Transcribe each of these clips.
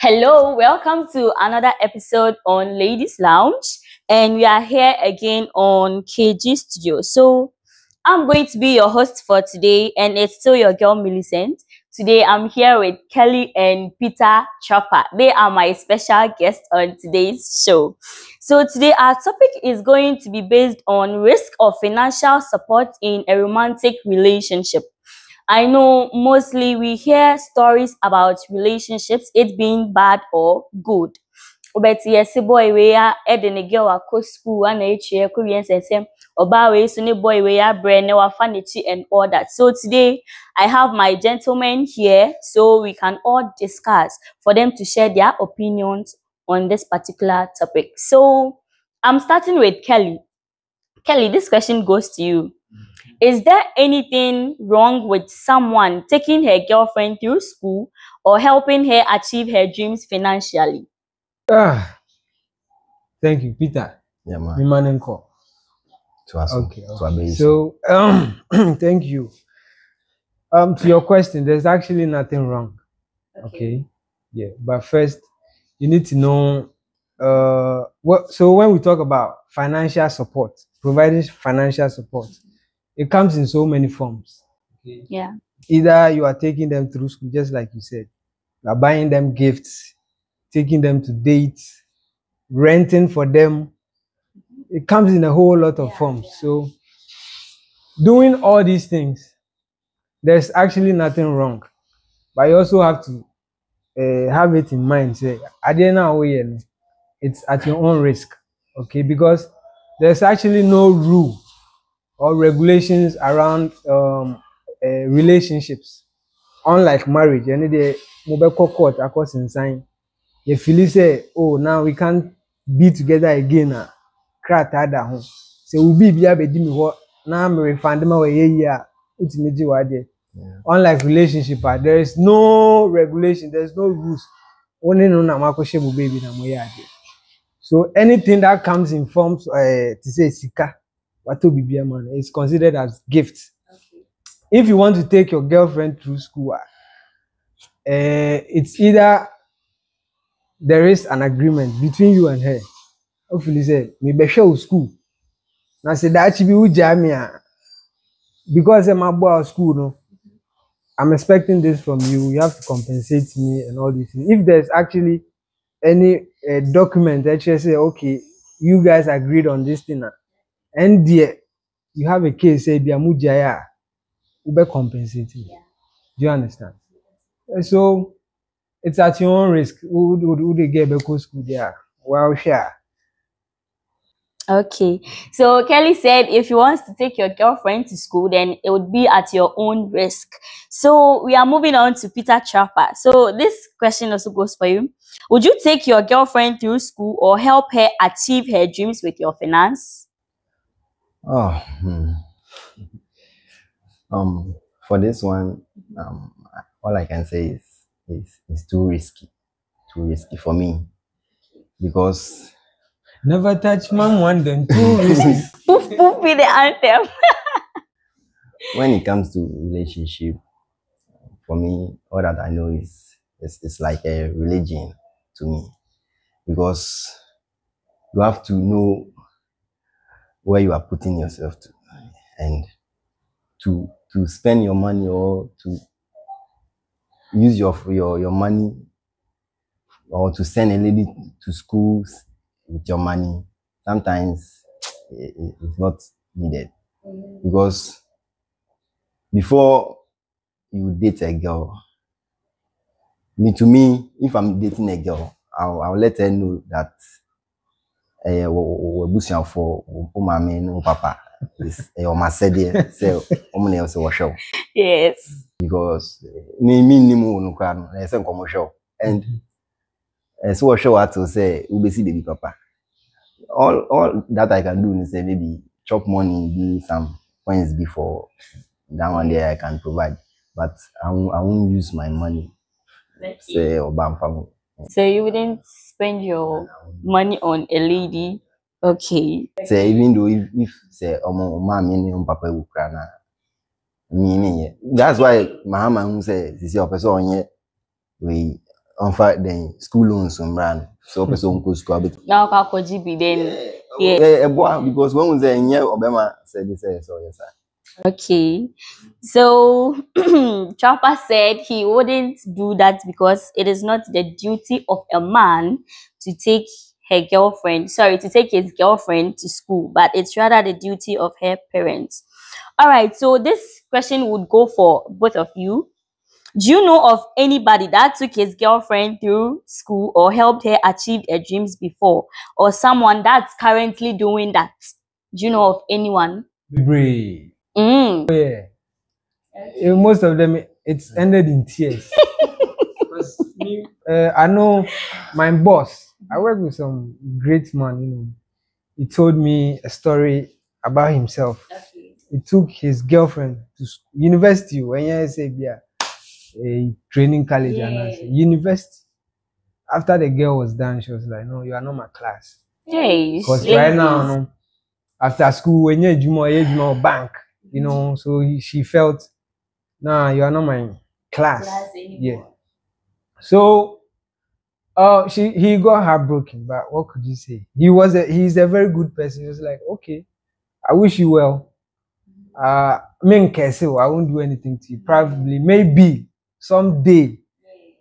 Hello, welcome to another episode on Ladies Lounge, and we are here again on KG Studio. So, I'm going to be your host for today, and it's still your girl Millicent. Today, I'm here with Kelly and Peter Chopper. They are my special guests on today's show. So, today, our topic is going to be based on risk of financial support in a romantic relationship. I know mostly we hear stories about relationships, it being bad or good. But yes, boy, we are at the girl at school and Koreans and same oba we so boy we are brand new furniture and all that. So today I have my gentlemen here so we can all discuss for them to share their opinions on this particular topic. So I'm starting with Kelly. Kelly, this question goes to you. Is there anything wrong with someone taking her girlfriend through school or helping her achieve her dreams financially? Thank you, Peter. Yeah, man. Mimanenko. Okay. So, thank you. To your question, there's actually nothing wrong. Okay. Yeah. But first, you need to know. So when we talk about financial support, providing financial support, it comes in so many forms. Okay. Yeah. Either you are taking them through school, just like you said, you are buying them gifts, taking them to dates, renting for them. It comes in a whole lot of forms. So doing all these things, there's actually nothing wrong. But you also have to have it in mind. Say, it's at your own risk. Okay, because there's actually no rule or regulations around relationships. Unlike marriage, any day mobile court across in sign. You feel say, oh, now we can't be together again. So we be what now I'm refunding my way. Unlike relationship, there is no regulation, there's no rules. Only no baby. So anything that comes in forms to say sika, man, is considered as gifts. Okay. If you want to take your girlfriend through school, it's either there is an agreement between you and her. Hopefully, say maybe show school. Now say that she be with Jamia because I'm about school. No, I'm expecting this from you. You have to compensate me and all these things. If there's actually any document that you say, okay, you guys agreed on this thing, and there you have a case say Biamujaya, ube compensating. Yeah. Do you understand? So it's at your own risk. Who they get back to school there? Well, share. Okay, so Kelly said if you want to take your girlfriend to school, then it would be at your own risk. So we are moving on to Peter Chopper. So this question also goes for you. Would you take your girlfriend through school or help her achieve her dreams with your finance? For this one, all I can say is too risky for me because never touch man one then too risky. Poof poof be the anthem. When it comes to relationship, for me, all that I know is it's like a religion to me because you have to know where you are putting yourself to and to spend your money or to use your money or to send a lady to schools with your money. Sometimes it's not needed because before you date a girl, to me, if I'm dating a girl, I'll let her know that we're boosting for mommy no papa is your massedia say omne else was show. Yes. Because me no can say commercial and so show what to say we see baby papa. All that I can do is say maybe chop money, do some points before that one day I can provide, but I won't use my money. Say Obama family. So you wouldn't spend your money on a lady, okay? Say even though if say mommy and papa will cry me that's why my mama say this your person we On fact, then school loans on brand. So person go school bit. Now GB then. Yeah. Because when we say yeah, Obama said this, so yes, sir. Okay. So Chopper said he wouldn't do that because it is not the duty of a man to take to take his girlfriend to school, but it's rather the duty of her parents. All right, so this question would go for both of you. Do you know of anybody that took his girlfriend through school or helped her achieve her dreams before, or someone that's currently doing that? Do you know of anyone? Brave. Mm. Yeah. Most of them, it's ended in tears. I know my boss. I work with some great man. You know, he told me a story about himself. Okay. He took his girlfriend to university when you say a training college and university. After the girl was done, she was like, "No, you are not my class." Hey, because right now, no, after school, when you're bank, you know, so she felt, "Nah, you are not my class." Yeah. So, he got heartbroken. But what could you say? He's a very good person. He was like, "Okay, I wish you well. I won't do anything to you. Probably, maybe someday,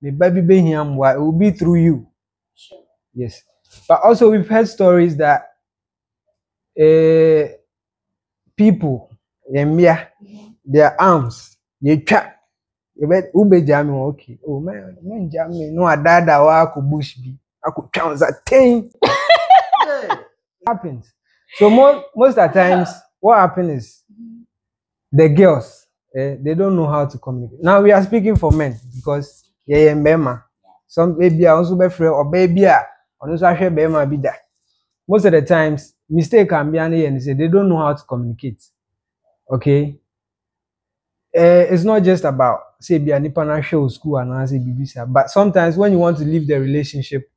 maybe it will be through you." Sure. Yes. But also we've heard stories that people, their arms, okay. Oh man, jam no adada wa ko bush bi. I could count that 10. Happens. So most of the times, what happens is the girls, they don't know how to communicate. Now we are speaking for men because some baby are also be free or baby are also be that. Most of the times, mistake can be and say they don't know how to communicate. Okay. It's not just about say be an show school and answer BBC, but sometimes when you want to leave the relationship,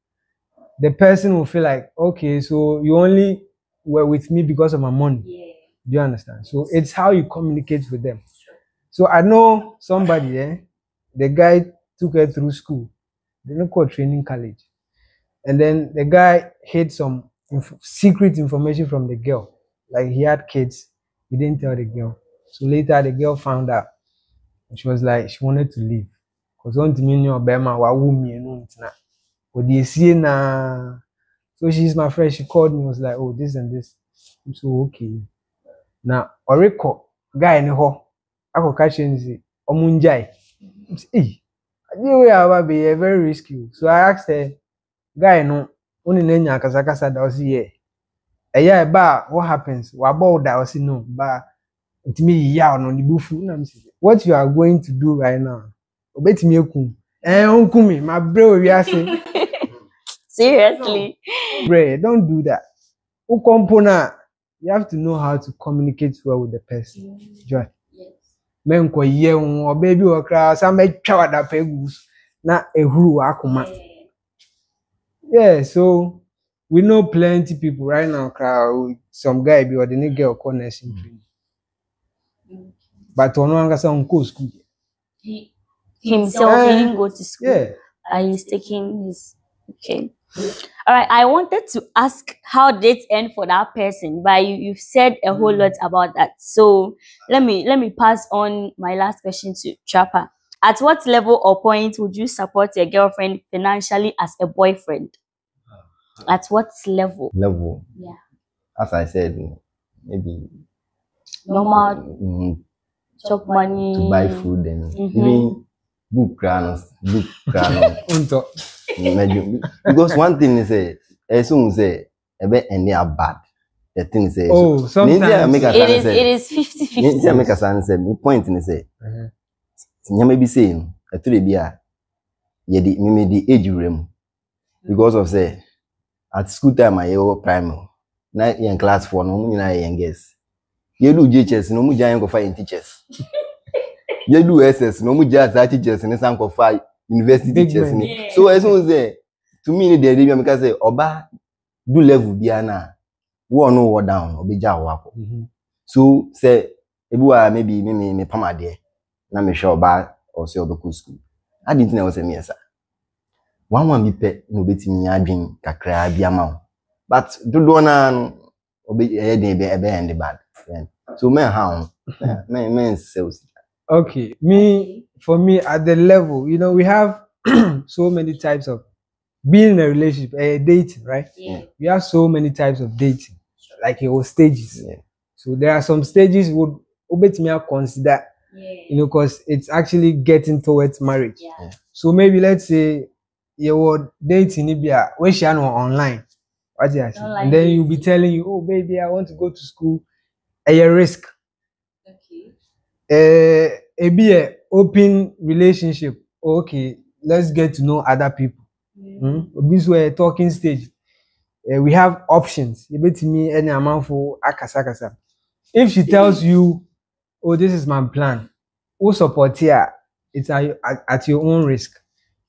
the person will feel like, okay, so you only were with me because of my money. Yeah. Do you understand? So it's how you communicate with them. Sure. So I know somebody, the guy took her through school. They don't call training college. And then the guy hid some secret information from the girl. Like he had kids. He didn't tell the girl. So later the girl found out. And she was like, she wanted to leave. Because one to me, so she's my friend. She called me, was like, oh, this and this. I'm so okay. Now, Oriko, guy in the hall, I could catch him and say, Omunjai. Hey, I knew we are very risky. So I asked her, guy, no, only Nenya Kasakasa that was here. A year about what happens? What about that was no, but it me yawn on the bufu. What you are going to do right now? Obey me, Uncle me, my bro, we are saying. Seriously? No. Bro, don't do that. You have to know how to communicate well with the person. Joy. Yes. Menko ye or baby or class, I make chow that pegus, not a who akuma. Yeah, so we know plenty people right now, some guy be or the nigga or connection. But on one on school. Himself, he didn't go to school. Yeah. He's taking his okay. All right, I wanted to ask how did it end for that person, but you've said a whole lot about that. So let me pass on my last question to Chopper. At what level or point would you support your girlfriend financially as a boyfriend? At what level? Level. Yeah. As I said, maybe normal chop money to buy food and even book crowns. Because one thing is as soon as a bit and they are bad. The thing is sometimes it is 50-50. Make a sense. My point is you may be saying a 3 beer. Yet me the age room because of say at school time I primary. Now in class 4 no youngest. You do JHS no muja go find teachers. You do SS no muja teachers and some go find university teachers. Yeah. So as soon as to me the idea make say oba do level biana wo no wo down obeja wako. So say ebuwa maybe me pama there na me sure oba or say obeku school. I didn't know say me sir. one be pet no betimi adwin kakra bi ama wo. But do na no obi end the bad. So men how men sales. Okay, for me at the level, you know, we have so many types of being in a relationship, dating, right? Yeah. We have so many types of dating, like your stages. Yeah. So there are some stages would obetime consider, you know, because it's actually getting towards marriage. Yeah. So maybe let's say you were dating Ibia when she online, what do you say? Online And then you'll be dating. telling you, oh baby, I want to go to school. A risk. Okay. Be a open relationship. Okay, let's get to know other people. This way talking stage. We have options. You bet me any amount for akasa. If she tells you, oh, this is my plan, who support here, it's at your own risk.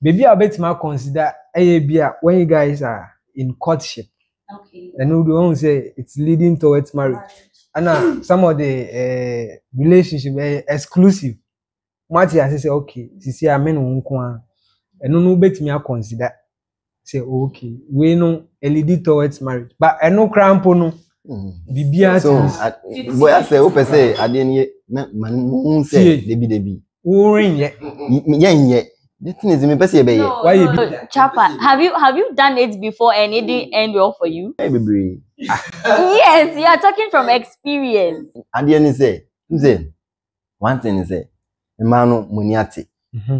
Maybe I bet me consider when you guys are in courtship. Okay. And we don't say it's leading towards marriage. And some of the relationship exclusive. Mati I say okay, sisi amen nko a. Eno no betimi a consider say okay, we no leading towards marriage. But eno crampo no bibia So boy I say open say ade ni man say debi. Urin ye. Yeah. The thing is me person be here. Why you No, be that? Chapa, have you done it before and it didn't end well for you? Hey baby. Yes, you are talking from experience. Ade ni say, one thing is say, man no money ate.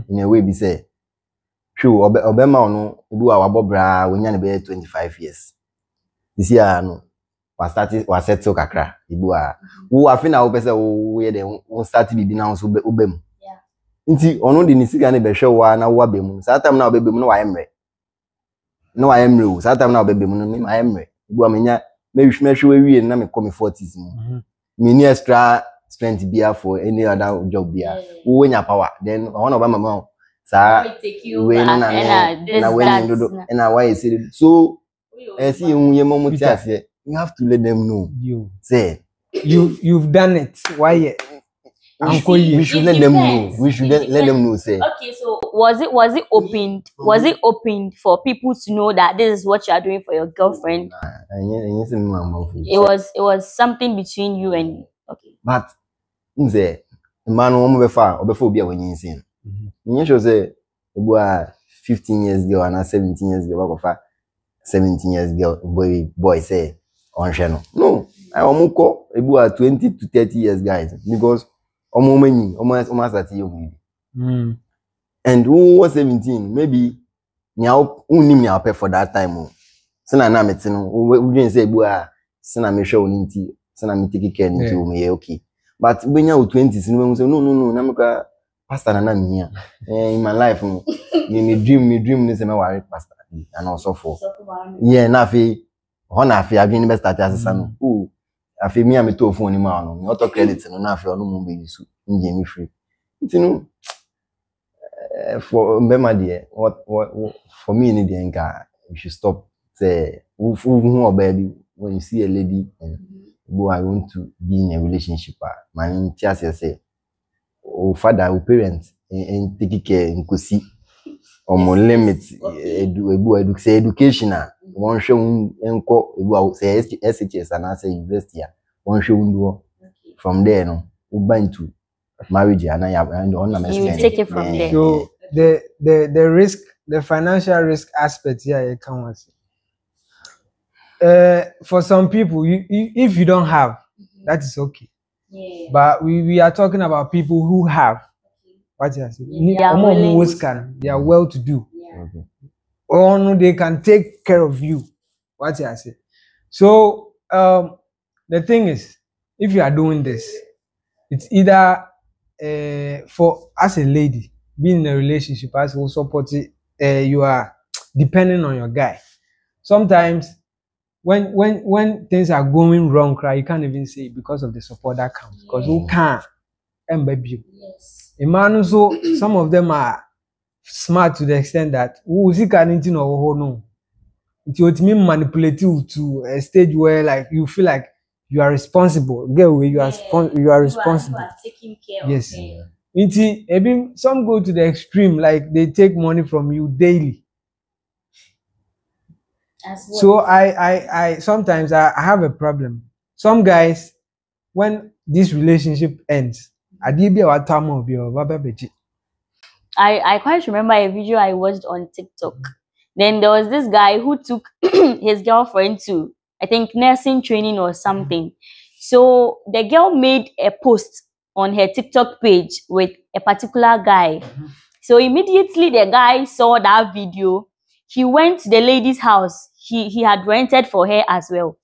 In a way be say, true obema no ebi wa wabobra we nya ne be 25 years. This year no was settle kakra ebi wa wo afi na wo pese wo ye de wo start bibi na so obem. Nti ono de ni sika ne behwe wa na wo abem. Sa time na obebem no wa emre. No wa emre o. Sa time na obebem no me ma emre. Ebi wa menya mehwe wie na me come 40s mu. Me ni extra strength bia for any other job bia. Wo nya power. Then one of my sa we na when do na why is it so see you mom tiase you have to let them know You. say You've done it. Why? we should let them know. We should let them know. Say Okay, so was it opened? Was it opened for people to know that this is what you are doing for your girlfriend? It was something between you and okay. But say man wo be fa obi a wenyin sin. You show say obu a 15 years girl and a 17 years girl go fa 17 years girl boy say on channel. No, I omuko ebu a 20 to 30 years guys because omo many omo start young. And who was 17 maybe nyao unim nyao pay for that time o. Sina na meti no we dream say ebu a sina me hwe oni nti sina me take care nti o me okay. But when you 20s no say no na me ka pastor na me here. In my life no me dream ni say me worry pastor and also for yeah na fi na fi adwin be start asesa no o afi me am to phone ni ma no me auto credit no na fi ono mo be use nje me free nti no for mbema there what for me ni there nka you should stop say who baby when you see a lady and go I want to be in a relationship man tias say o father o parents and take care nkosi omo limit say education won hwe enko ebu say SHS and say university won hwe nduo from there no uba into marriage and on na You take it from there. So the risk, the financial risk aspect here, it comes. For some people, if you don't have, that is okay. Yeah. But we are talking about people who have. What you say? They are well to do. Yeah. Okay. Or no, they can take care of you. What you say? So the thing is, if you are doing this, it's either for as a lady being in a relationship as will support it, you are depending on your guy. Sometimes when things are going wrong, cry, you can't even say it because of the support that comes. Because who can't baby. Yes. A man also some of them are smart to the extent that who see anything or no. It would mean manipulate you to a stage where like you feel like you are responsible. Get away, you are responsible. You are taking care Yes. of them. Maybe some go to the extreme, like they take money from you daily. As So well. I sometimes I have a problem. Some guys, when this relationship ends, I did be a time of your baby. I quite remember a video I watched on TikTok. Then there was this guy who took his girlfriend to, I think, nursing training or something. So the girl made a post on her TikTok page with a particular guy. So immediately the guy saw that video. He went to the lady's house. He had rented for her as well.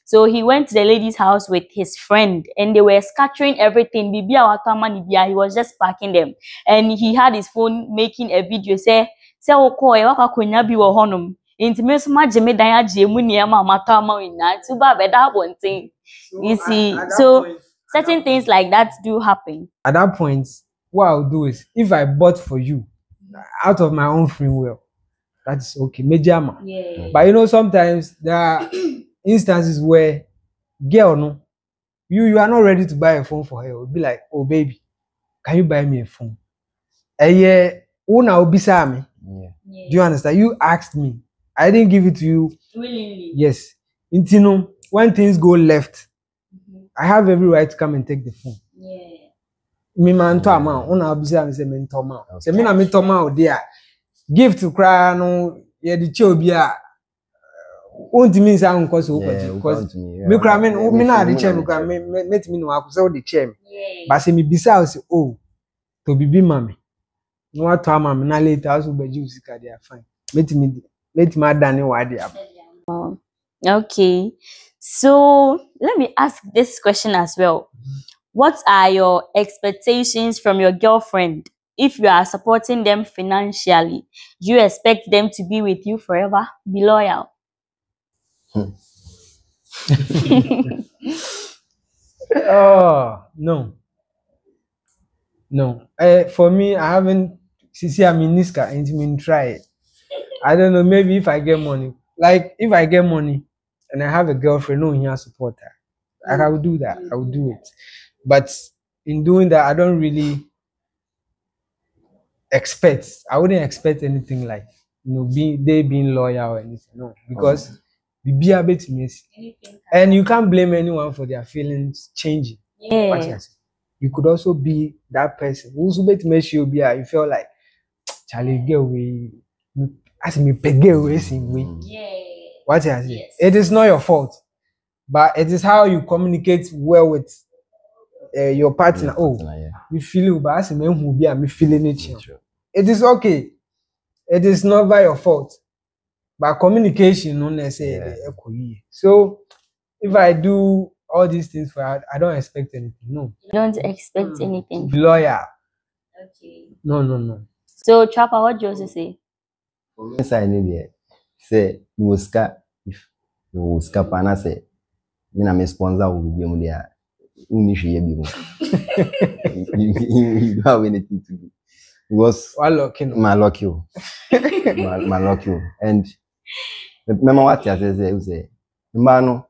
So he went to the lady's house with his friend and they were scattering everything. Bibi awatama ni bia, he was just packing them. And he had his phone making a video. Say okoe waka konya bi wo honum. Inti me so magye me dan agye mu niema amata ama wina. Tuba beda bonten. You see, so certain things like that do happen. At that point, what I'll do is if I bought for you out of my own free will, that's okay. Major. Yeah. But you know, sometimes there are instances where girl no, you are not ready to buy a phone for her. It'll be like, oh baby, can you buy me a phone? Yeah, una obisa me. Yeah. Do you understand? You asked me. I didn't give it to you. Willingly. Yes. Intino, when things go left, I have every right to come and take the phone. Yeah. Me man to amount, una obisa me say me to amount. Say me na me to amount there. Gift to cry no, yeah the chobia. Won't mean say unko so because me cry me na the chair me cry me no akusa the chair. But say me bisa say oh to bibi mami. No what to mami na later also be juice ka they are fine. Let me done what they are. Okay. So let me ask this question as well. What are your expectations from your girlfriend? If you are supporting them financially, do you expect them to be with you forever? Be loyal. Oh no. No. For me, I haven't see I'm in Niska and mean try it. I don't know, maybe if I get money. Like if I get money and I have a girlfriend, no here support her. Like, I will do that. I will do it. But in doing that, I don't really expect. I wouldn't expect anything like being loyal or anything. No, because be a bit messy. And you can't blame anyone for their feelings changing. What Yeah. you say? You could also be that person who's bit mess you be. You feel like Charlie get away. As me peg away sing way. Yeah. What you say? It is not your fault, but it is how you communicate well with your partner. Oh, me feel you, but as me who be me feeling it. It is okay. It is not by your fault, but communication no necessarily. So if I do all these things for her, I don't expect anything. No. You don't expect anything. Be loyal. Okay. No. So Trapper, what do you also say? Yes, I need it. Say Muska if you pana say me na me sponsor will be mu there. You have anything to do. Because my luck you. My luck you. And remember what you say, Mano,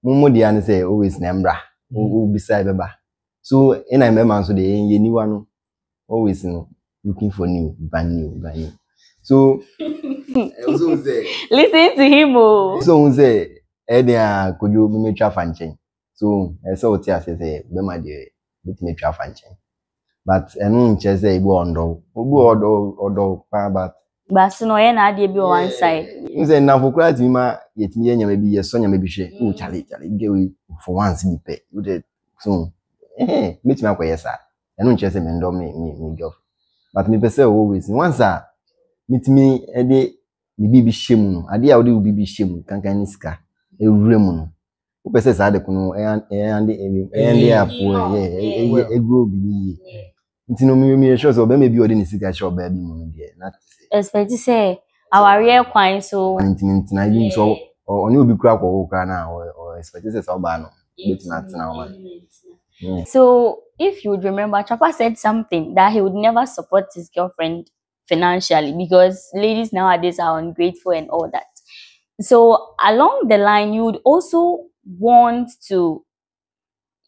Mumu Diane say always Nembra, who beside Baba. So in I remember so the new one always looking for brand new. So also say Listen to him. Oh. So say could you make a fanching? So I saw what you say, Bema dear, with me fanching. But just say but so no na dey be one side. You say na for quite me yet me nya maybe yes so nya maybe share. Oh Charlie get we for once be pay. You dey so meet me akoye sa. Eno just say me ndo me girl. But me person always once meet me e dey bibi shemu no. Ade a wo dey bibi shemu kankan ni sika ewure mu no. Wo person sa de kuno ande apo e grow bibi. Ntino me sure so be maybe odi ni sika sure be bi mu dey na expect say our real kwan so na you so oni obi kura ko kura na or expect say so ba no bet na tina one. So if you would remember, Chapa said something that he would never support his girlfriend financially because ladies nowadays are ungrateful and all that. So along the line, you would also want to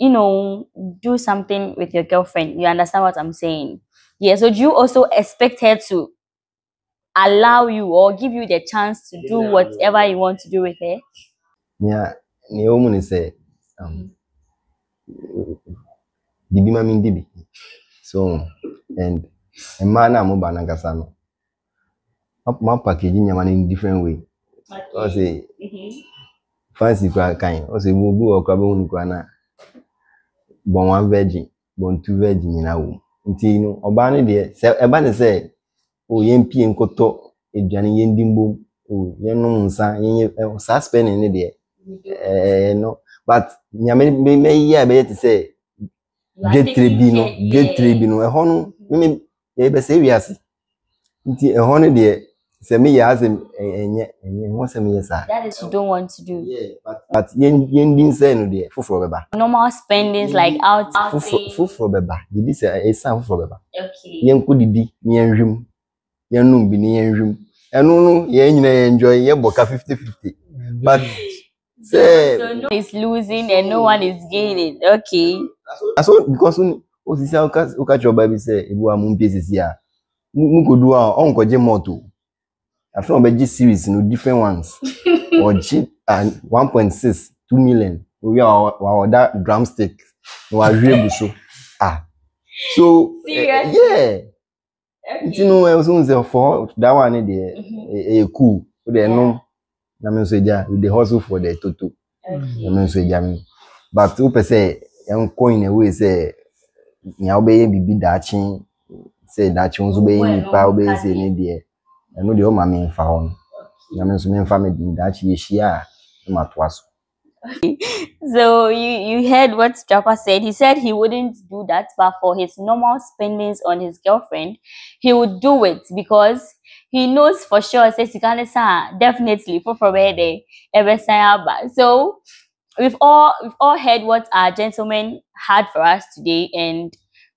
do something with your girlfriend. You understand what I'm saying? Yeah. So do you also expect her to allow you or give you the chance to do whatever you want to do with her? Yeah, the woman is Dibi mami dibi. So, and a man I'm banangasano. My packaging in different way. I say fancy kind. I say we'll go or crab on grana. Bon one virgin, bon two virgin in our womb. Until Obani dear, Ebani say, oh, yen pee and koto, a Johnny yen dimbo, oh, yen no son, yen suspend in the day. No, but may yeah, better say. Great tribino, a honor, maybe a say we are. A honor dear, say me as him, and yet, once a year, sir. That is you don't want to do. Yeah, but yen didn't say no dear, for beba. Normal spendings like out. For beba, did this a sound for beba? Okay. Yen could be yen room, yen no be yen room. And no, yen enjoy your boca 50-50. But say, so no one is losing and no one is gaining. Okay. So because when this catch your baby say if we are moon pieces here, we could do our own koje moto. I found a G series, no different ones. Or G and 1.6, 2 million. We are that drumstick. No, I really so. So yeah. You know, I was only for that one a cool. They no. I mean, so the hustle for the toto. I mean, so but who per se, young coin away say, "Now baby be datching." Say that you also be in power base in India. I know the old mammy found. I mean, so many family that she share. So you heard what Japa said. He said he wouldn't do that, but for his normal spendings on his girlfriend, he would do it because he knows for sure. Says he can't definitely for there ever say. So we've all heard what our gentlemen had for us today, and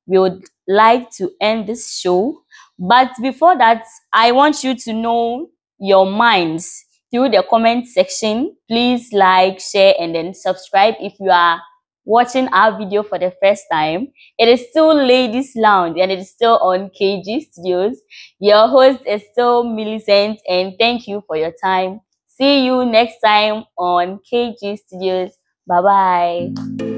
we would like to end this show. But before that, I want you to know your minds through the comment section. Please like, share, and then subscribe if you are watching our video for the first time. It is still Ladies Lounge and it is still on KG Studios. Your host is still Millicent, and thank you for your time. See you next time on KG Studios. Bye-bye.